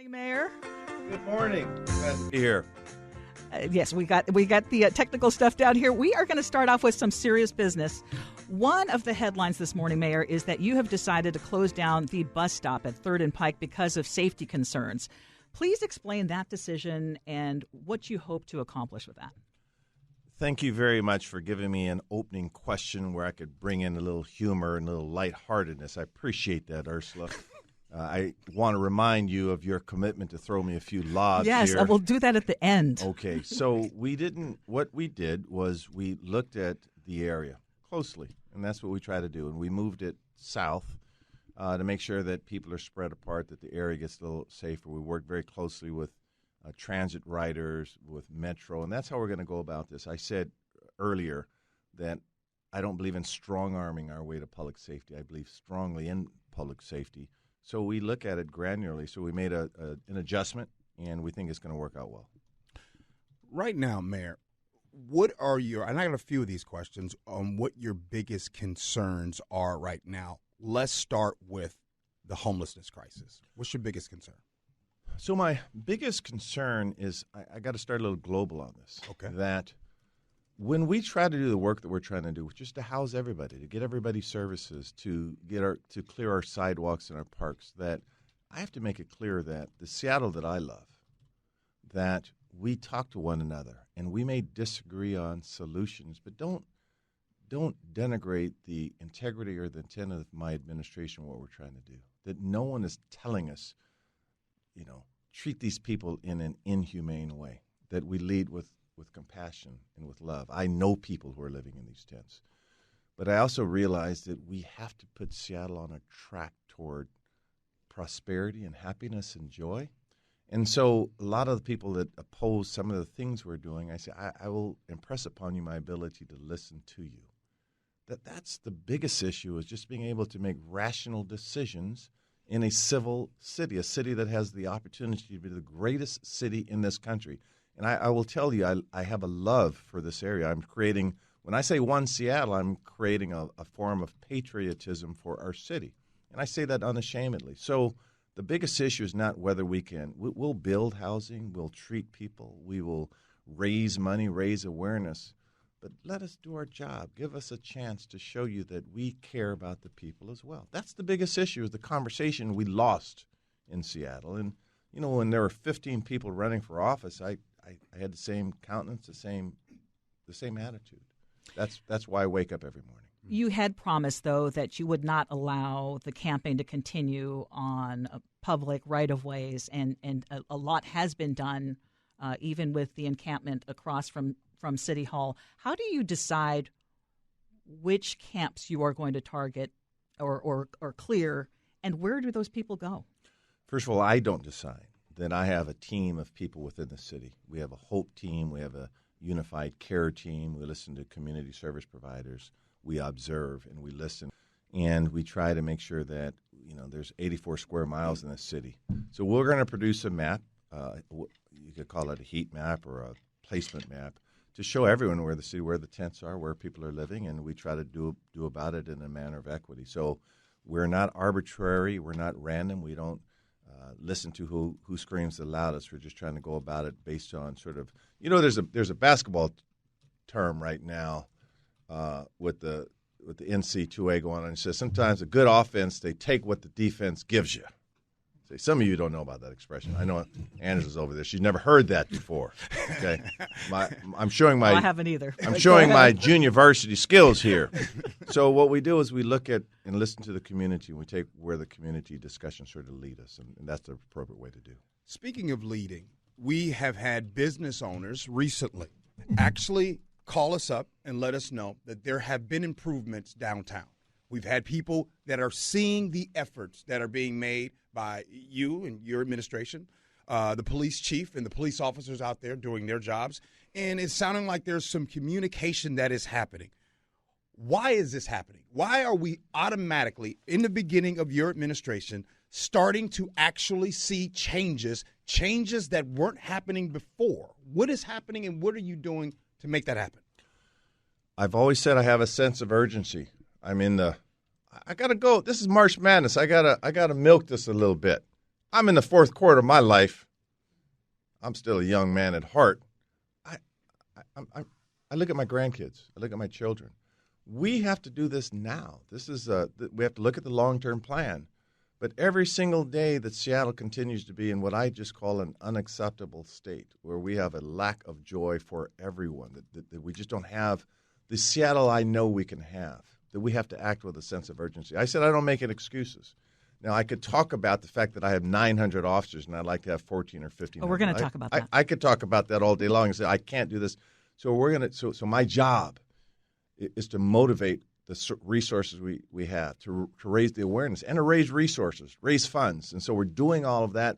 Mayor. Good morning. Here. Yes, we got the technical stuff down here. We are going to start off with some serious business. One of the headlines this morning, Mayor, is that you have decided to close down the bus stop at 3rd and Pike because of safety concerns. Please explain that decision and what you hope to accomplish with that. Thank you very much for giving me an opening question where I could bring in a little humor and a little lightheartedness. I appreciate that, Ursula. I want to remind you of your commitment to throw me a few lobs here. Yes, we'll do that at the end. Okay, so what we did was we looked at the area closely, and that's what we try to do. And we moved it south to make sure that people are spread apart, that the area gets a little safer. We worked very closely with transit riders, with Metro, and that's how we're going to go about this. I said earlier that I don't believe in strong-arming our way to public safety. I believe strongly in public safety. So we look at it granularly. So we made an adjustment, and we think it's going to work out well. Right now, Mayor, what are and I got a few of these questions on what your biggest concerns are right now. Let's start with the homelessness crisis. What's your biggest concern? So my biggest concern is I got to start a little global on this. Okay. That when we try to do the work that we're trying to do, which is to house everybody, to get everybody services, to clear our sidewalks and our parks, that I have to make it clear that the Seattle that I love, that we talk to one another and we may disagree on solutions, but don't denigrate the integrity or the intent of my administration, what we're trying to do. That no one is telling us, treat these people in an inhumane way, that we lead with compassion and with love. I know people who are living in these tents. But I also realize that we have to put Seattle on a track toward prosperity and happiness and joy. And so a lot of the people that oppose some of the things we're doing, I say, I will impress upon you my ability to listen to you. That's the biggest issue, is just being able to make rational decisions in a civil city, a city that has the opportunity to be the greatest city in this country. And I will tell you, I have a love for this area. I'm creating, when I say One Seattle, I'm creating a form of patriotism for our city. And I say that unashamedly. So the biggest issue is not whether we'll build housing, we'll treat people, we will raise money, raise awareness. But let us do our job. Give us a chance to show you that we care about the people as well. That's the biggest issue, is the conversation we lost in Seattle. And, when there were 15 people running for office, I had the same countenance, the same attitude. That's why I wake up every morning. You had promised, though, that you would not allow the campaign to continue on public right-of-ways, and a lot has been done, even with the encampment across from City Hall. How do you decide which camps you are going to target or clear, and where do those people go? First of all, I don't decide. That I have a team of people within the city. We have a HOPE team. We have a unified care team. We listen to community service providers. We observe and we listen. And we try to make sure that, there's 84 square miles in the city. So we're going to produce a map. You could call it a heat map or a placement map to show everyone where the tents are, where people are living, and we try to do about it in a manner of equity. So we're not arbitrary. We're not random. We don't listen to who screams the loudest. We're just trying to go about it based on sort of, there's a basketball term right now with the NC2A going on. It says sometimes a good offense, they take what the defense gives you. Some of you don't know about that expression. I know Anders is over there. She's never heard that before. Okay, I'm showing my. Well, I haven't either. I'm showing my junior varsity skills here. So what we do is we look at and listen to the community. And we take where the community discussions sort of lead us, and that's the appropriate way to do. Speaking of leading, we have had business owners recently actually call us up and let us know that there have been improvements downtown. We've had people that are seeing the efforts that are being made by you and your administration, the police chief and the police officers out there doing their jobs, and it's sounding like there's some communication that is happening. Why is this happening? Why are we automatically, in the beginning of your administration, starting to actually see changes that weren't happening before? What is happening, and what are you doing to make that happen? I've always said I have a sense of urgency. I gotta go. This is March Madness. I gotta milk this a little bit. I'm in the fourth quarter of my life. I'm still a young man at heart. I look at my grandkids. I look at my children. We have to do this now. This is we have to look at the long-term plan. But every single day that Seattle continues to be in what I just call an unacceptable state, where we have a lack of joy for everyone, that we just don't have the Seattle I know we can have, that we have to act with a sense of urgency. I said I don't make it excuses. Now, I could talk about the fact that I have 900 officers and I'd like to have 14 or 15. Oh, we're going to talk about that. I could talk about that all day long and say I can't do this. So so my job is to motivate the resources we have, to raise the awareness and to raise resources, raise funds. And so we're doing all of that.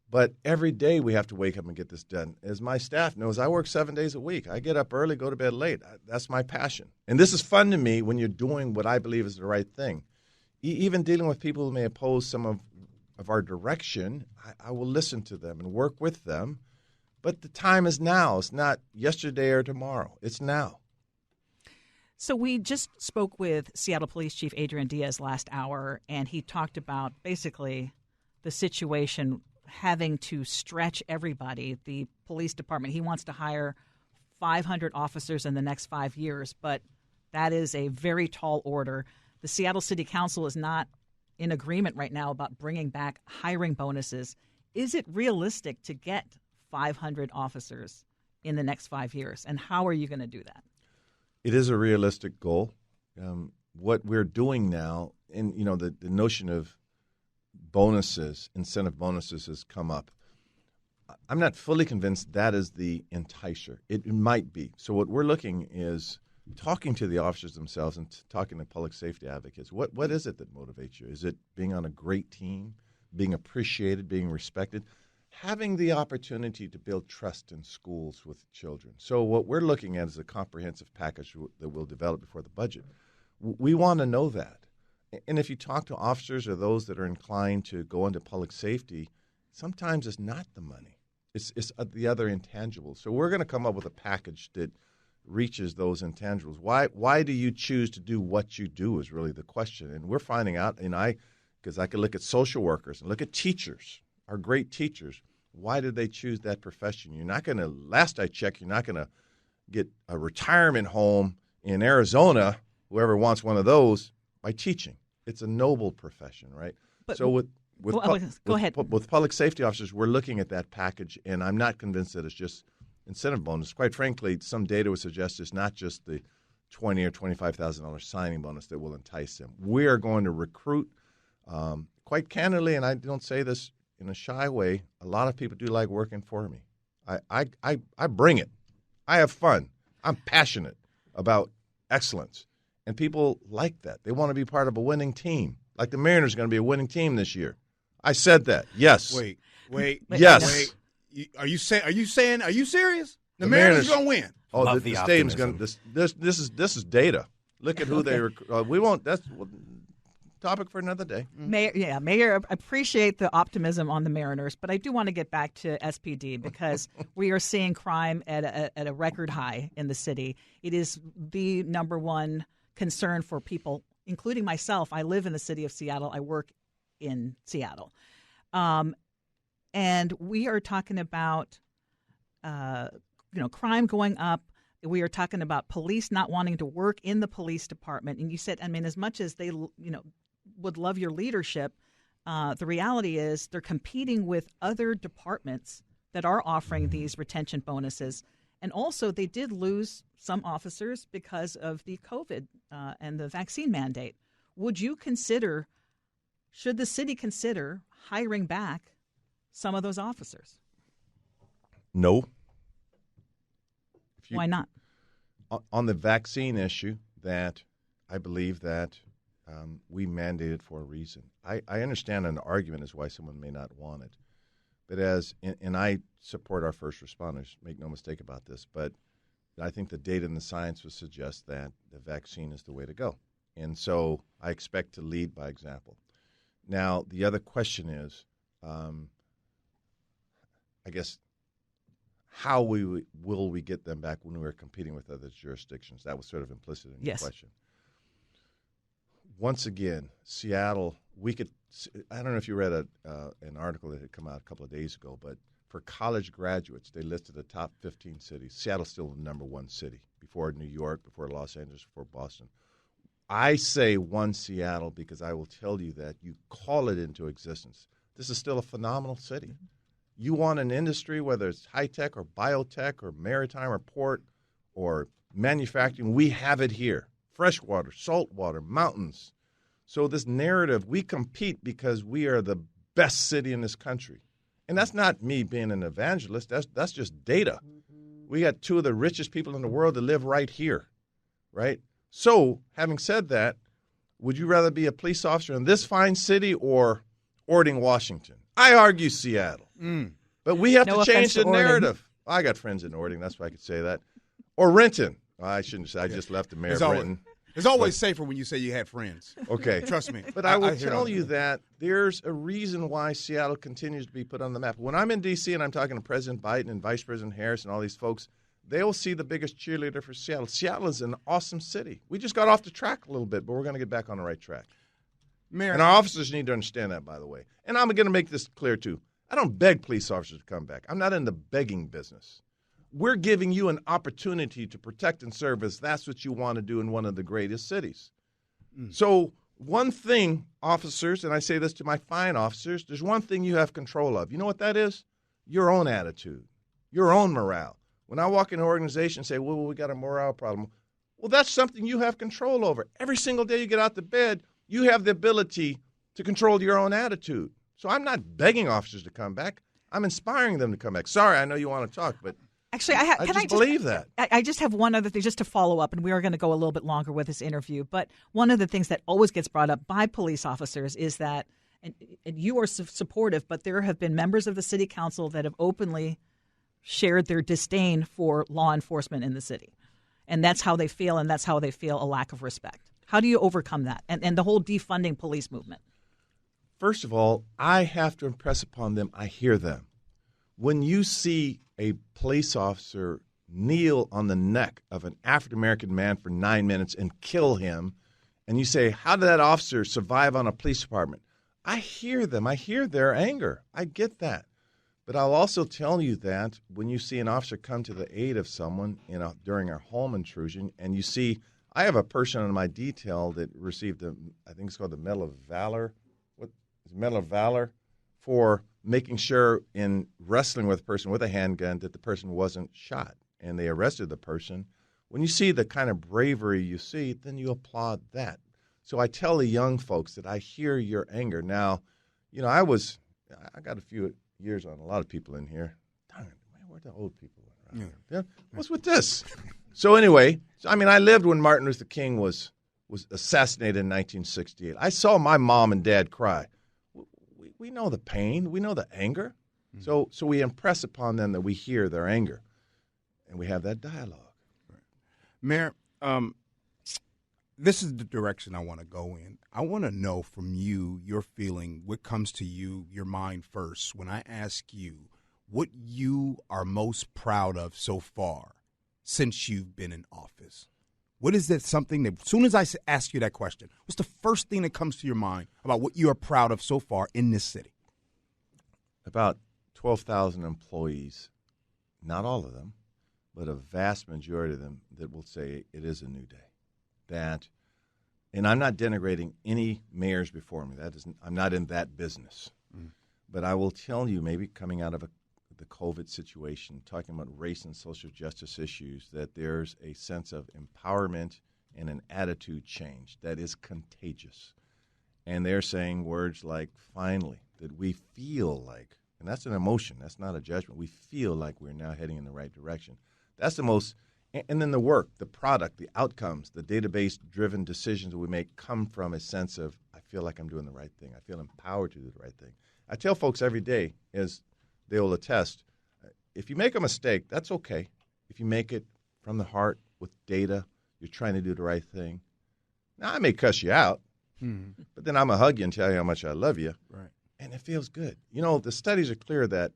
But every day we have to wake up and get this done. As my staff knows, I work 7 days a week. I get up early, go to bed late. That's my passion. And this is fun to me when you're doing what I believe is the right thing. Even dealing with people who may oppose some of our direction, I will listen to them and work with them. But the time is now. It's not yesterday or tomorrow. It's now. So we just spoke with Seattle Police Chief Adrian Diaz last hour, and he talked about basically the situation having to stretch everybody. The police department, he wants to hire 500 officers in the next 5 years, but that is a very tall order. The Seattle City Council is not in agreement right now about bringing back hiring bonuses. Is it realistic to get 500 officers in the next 5 years, and how are you going to do that? It is a realistic goal. What we're doing now, and the notion of bonuses, incentive bonuses, has come up. I'm not fully convinced that is the enticer. It might be. So what we're looking is talking to the officers themselves and talking to public safety advocates. What is it that motivates you? Is it being on a great team, being appreciated, being respected? Having the opportunity to build trust in schools with children. So what we're looking at is a comprehensive package that we'll develop before the budget. We want to know that. And if you talk to officers or those that are inclined to go into public safety, sometimes it's not the money. It's the other intangibles. So we're going to come up with a package that reaches those intangibles. Why do you choose to do what you do is really the question. And we're finding out, because I could look at social workers and look at teachers, our great teachers. Why did they choose that profession? Last I checked, you're not going to get a retirement home in Arizona, whoever wants one of those, by teaching. It's a noble profession, right? But, so go ahead. With public safety officers, we're looking at that package, and I'm not convinced that it's just incentive bonus. Quite frankly, some data would suggest it's not just the $20,000 or $25,000 signing bonus that will entice them. We are going to recruit, quite candidly, and I don't say this in a shy way, a lot of people do like working for me. I bring it. I have fun. I'm passionate about excellence. And people like that. They want to be part of a winning team. Like the Mariners are going to be a winning team this year. I said that. Yes. Wait. Yes. Are you serious? The Mariners are going to win. Oh, the stadium's going to. This is data. Look at who they. We won't. That's topic for another day. Mayor, appreciate the optimism on the Mariners, but I do want to get back to SPD because we are seeing crime at a record high in the city. It is the number one concern for people, including myself. I live in the city of Seattle. I work in Seattle. And we are talking about, crime going up. We are talking about police not wanting to work in the police department. And you said, as much as they, would love your leadership, the reality is they're competing with other departments that are offering these retention bonuses. And also they did lose some officers because of the COVID and the vaccine mandate. Should the city consider hiring back some of those officers? No. Why not? On the vaccine issue, that I believe that we mandated for a reason. I understand an argument as why someone may not want it. But and I support our first responders, make no mistake about this, but I think the data and the science would suggest that the vaccine is the way to go. And so I expect to lead by example. Now, the other question is, I guess, how will we get them back when we're competing with other jurisdictions? That was sort of implicit in your question. Once again, Seattle, we could I don't know if you read an article that had come out a couple of days ago, but for college graduates, they listed the top 15 cities. Seattle's still the number one city, before New York, before Los Angeles, before Boston. I say one Seattle because I will tell you that you call it into existence. This is still a phenomenal city. You want an industry, whether it's high-tech or biotech or maritime or port or manufacturing, we have it here. Freshwater, saltwater, mountains. So this narrative, we compete because we are the best city in this country. And that's not me being an evangelist. That's just data. We got two of the richest people in the world that live right here, right? So, having said that, would you rather be a police officer in this fine city or Ording, Washington? I argue Seattle. But we have to change the narrative. I got friends in Ording. That's why I could say that. Or Renton. I shouldn't say. I just left the mayor of Renton. It's always safer when you say you had friends. Okay. Trust me. But I will tell you that there's a reason why Seattle continues to be put on the map. When I'm in D.C. and I'm talking to President Biden and Vice President Harris and all these folks, they will see the biggest cheerleader for Seattle. Seattle is an awesome city. We just got off the track a little bit, but we're going to get back on the right track. Mayor, and our officers need to understand that, by the way. And I'm going to make this clear, too. I don't beg police officers to come back. I'm not in the begging business. We're giving you an opportunity to protect and serve as that's what you want to do in one of the greatest cities. So one thing, officers, and I say this to my fine officers, there's one thing you have control of. You know what that is? Your own attitude, your own morale. When I walk in an organization and say, well, we got a morale problem, well, that's something you have control over. Every single day you get out to bed, you have the ability to control your own attitude. So I'm not begging officers to come back. I'm inspiring them to come back. Sorry, I know you want to talk, but actually, I just believe that. I just have one other thing just to follow up, and we are going to go a little bit longer with this interview. But one of the things that always gets brought up by police officers is that, and you are supportive, but there have been members of the city council that have openly shared their disdain for law enforcement in the city. And that's how they feel, and that's how they feel a lack of respect. How do you overcome that and the whole defunding police movement? First of all, I have to impress upon them, I hear them. When you see a police officer kneel on the neck of an African-American man for 9 minutes and kill him, and you say, how did that officer survive on a police department? I hear them. I hear their anger. I get that. But I'll also tell you that when you see an officer come to the aid of someone during a home intrusion, and you see, I have a person on my detail that received I think it's called the Medal of Valor. What is Medal of Valor? For making sure in wrestling with a person with a handgun that the person wasn't shot, and they arrested the person. When you see the kind of bravery you see, then you applaud that. So I tell the young folks that I hear your anger. Now, I got a few years on a lot of people in here. Darn it, man, where are the old people around here? What's with this? So anyway, I lived when Martin Luther King was assassinated in 1968. I saw my mom and dad cry. We know the pain. We know the anger. So we impress upon them that we hear their anger, and we have that dialogue. Right. Mayor, this is the direction I want to go in. I want to know from you, your feeling, what comes to you, your mind first, when I ask you what you are most proud of so far since you've been in office. What is that something that, as soon as I ask you that question, what's the first thing that comes to your mind about what you are proud of so far in this city? About 12,000 employees, not all of them, but a vast majority of them that will say it is a new day. And I'm not denigrating any mayors before me. I'm not in that business. But I will tell you, maybe coming out of the COVID situation, talking about race and social justice issues, that there's a sense of empowerment and an attitude change that is contagious. And they're saying words like, finally, that we feel like, and that's an emotion, that's not a judgment, we feel like we're now heading in the right direction. That's the most, and then the work, the product, the outcomes, the database-driven decisions that we make come from a sense of, I feel like I'm doing the right thing. I feel empowered to do the right thing. I tell folks every day, as they will attest, if you make a mistake, that's okay. If you make it from the heart with data, you're trying to do the right thing. Now, I may cuss you out, but then I'm going to hug you and tell you how much I love you. Right. And it feels good. The studies are clear that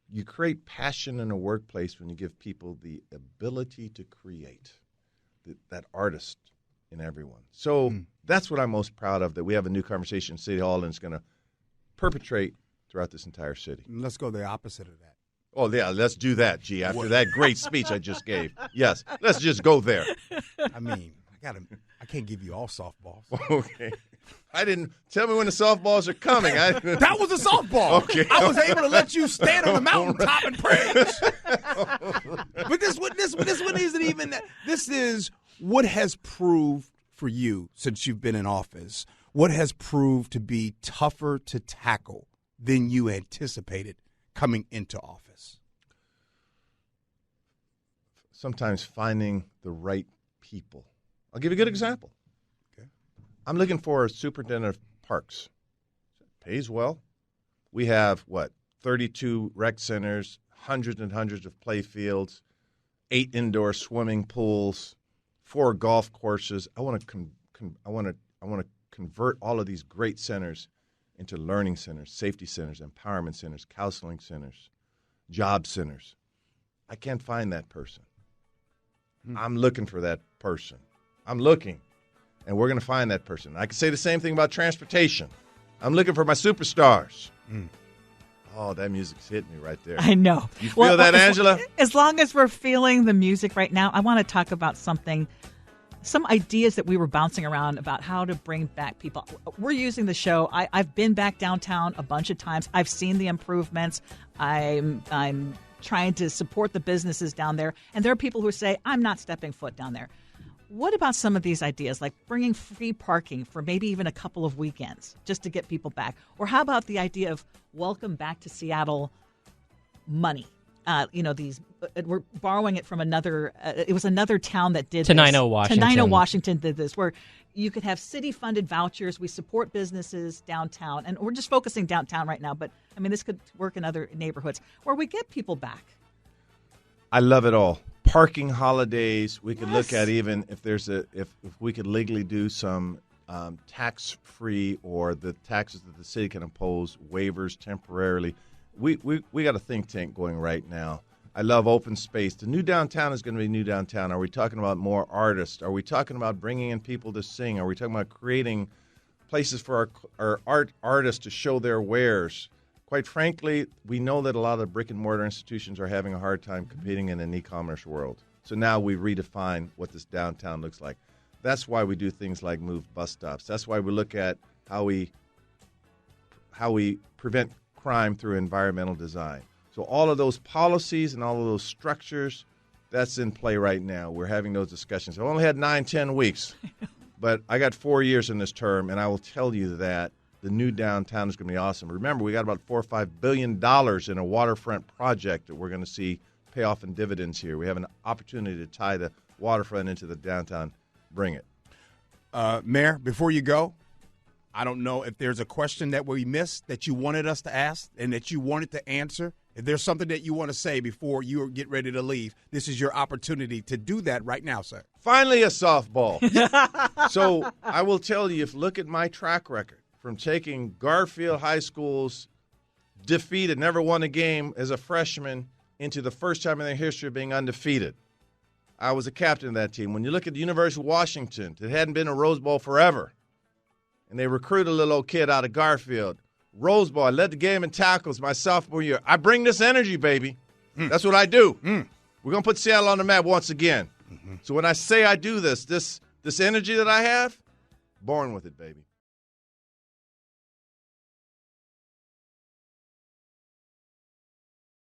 you create passion in a workplace when you give people the ability to create, that artist in everyone. So that's what I'm most proud of, that we have a new conversation in City Hall, and it's going to perpetrate throughout this entire city. Let's go the opposite of that. Oh, yeah, let's do that, Gee, after that great speech I just gave. Yes, let's just go there. I mean, I can't give you all softballs. Okay. I didn't tell me when the softballs are coming. That was a softball. Okay. I was able to let you stand on the mountaintop and preach. But this one isn't even that. This is what has proved for you since you've been in office, what has proved to be tougher to tackle than you anticipated coming into office? Sometimes finding the right people. I'll give you a good example. Okay. I'm looking for a superintendent of parks. Pays well. We have, 32 rec centers, hundreds and hundreds of play fields, 8 indoor swimming pools, 4 golf courses. I want to convert all of these great centers into learning centers, safety centers, empowerment centers, counseling centers, job centers. I can't find that person. I'm looking for that person. I'm looking, and we're going to find that person. I can say the same thing about transportation. I'm looking for my superstars. Oh, that music's hitting me right there. I know. You feel that, Angela? As long as we're feeling the music right now, I want to talk about some ideas that we were bouncing around about how to bring back people. We're using the show. I've been back downtown a bunch of times. I've seen the improvements. I'm trying to support the businesses down there. And there are people who say, I'm not stepping foot down there. What about some of these ideas, like bringing free parking for maybe even a couple of weekends just to get people back? Or how about the idea of welcome back to Seattle money? We're borrowing it from another. It was another town that did Tenino, Washington. Tenino, Washington did this, where you could have city-funded vouchers. We support businesses downtown, and we're just focusing downtown right now. But I mean, this could work in other neighborhoods where we get people back. I love it all. Parking holidays. We could look Yes. at even if we could legally do some tax-free or the taxes that the city can impose waivers temporarily. We got a think tank going right now. I love open space. The new downtown is going to be new downtown. Are we talking about more artists? Are we talking about bringing in people to sing? Are we talking about creating places for our artists to show their wares? Quite frankly, we know that a lot of the brick-and-mortar institutions are having a hard time competing in an e-commerce world. So now we redefine what this downtown looks like. That's why we do things like move bus stops. That's why we look at how we prevent crime through environmental design. So all of those policies and all of those structures, that's in play right now. We're having those discussions. I've only had 9-10 weeks, but I got 4 years in this term, and I will tell you that the new downtown is going to be awesome. Remember, we got about $4 or $5 billion in a waterfront project that we're going to see pay off in dividends here. We have an opportunity to tie the waterfront into the downtown. Bring it. Mayor, before you go, I don't know if there's a question that we missed that you wanted us to ask and that you wanted to answer. If there's something that you want to say before you get ready to leave, this is your opportunity to do that right now, sir. Finally, a softball. So I will tell you, if look at my track record from taking Garfield High School's defeated, never won a game as a freshman into the first time in their history of being undefeated. I was a captain of that team. When you look at the University of Washington, it hadn't been a Rose Bowl forever. And they recruited a little old kid out of Garfield. Rose Bowl, I led the game in tackles my sophomore year. I bring this energy, baby. That's what I do. We're going to put Seattle on the map once again. So when I say I do this energy that I have, born with it, baby.